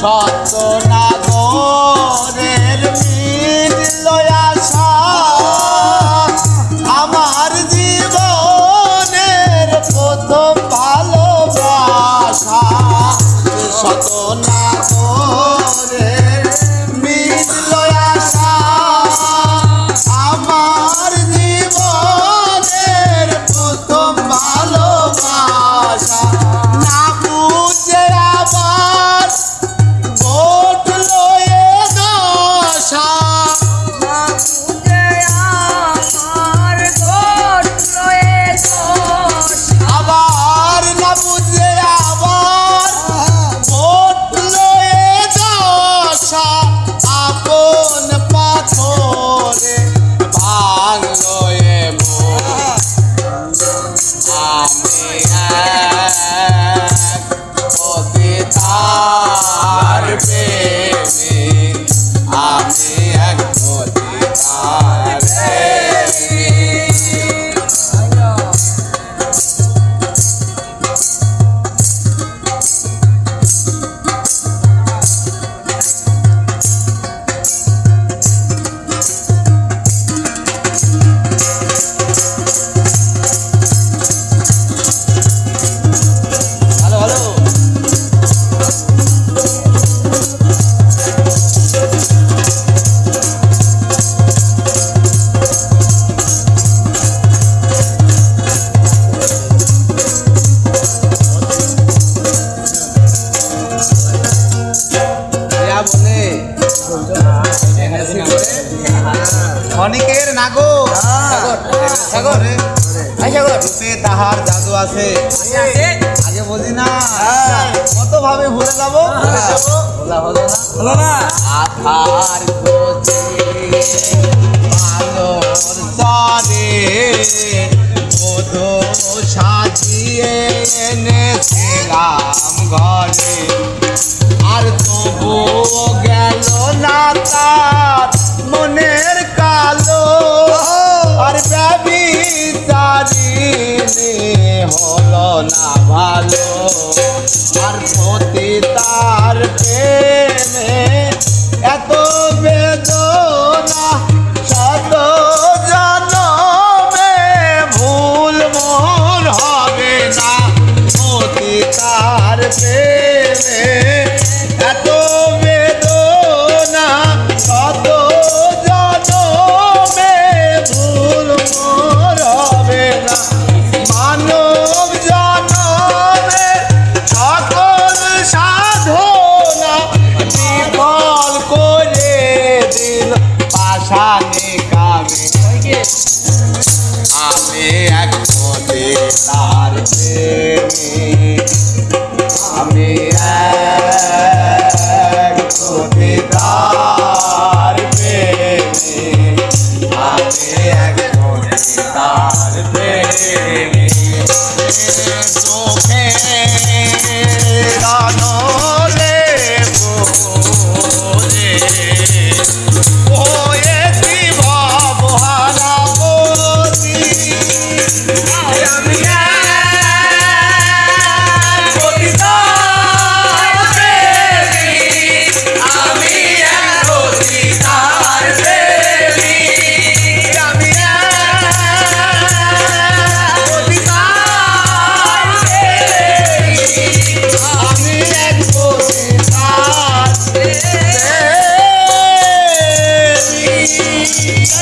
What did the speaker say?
সত্য নাগরের মিটল আশা আমার জীবনের প্রথম ভালোবাসা সত্য নাগরের মিটল আশা আমার জীবনের প্রথম ভালোবাসা না বুঝে আবার ঘটলো এ দশা না বুঝে আমার ঘটলো এ দশা আবার না বুঝে আবার ঘটলো এ দশা আপন পাথরে ভাঙলো এ মন আমি এক পতিতার প্রেমিক আমি এক পতিতার প্রেমিক ভালো ভালো বলে ক্ষণিকের নাগর সাগর রূপে তাহার জাদু আছে আগে বুঝি না কত ভাবে ভুলে যাবো ভোলা হলো না আধার খোঁজে আলোর তরে মধু সাজিয়ে এনেছিলাম ঘরে আর তবুও গেল না তার মনের কালো আর ব্যভিচারিণী হলো না ভালো আর প্রতি তার প্রেমে এত বেদনা শত জনমে ভুল মোর হবে না প্রতি তার প্রেমে এত বেদনা শত জনমে ভুল মোর হবে না মানব জনমে সকল সাধনা বিফল করে দিল পাষাণে কামে আমি এক পতিতার প্রেমিক আমি এক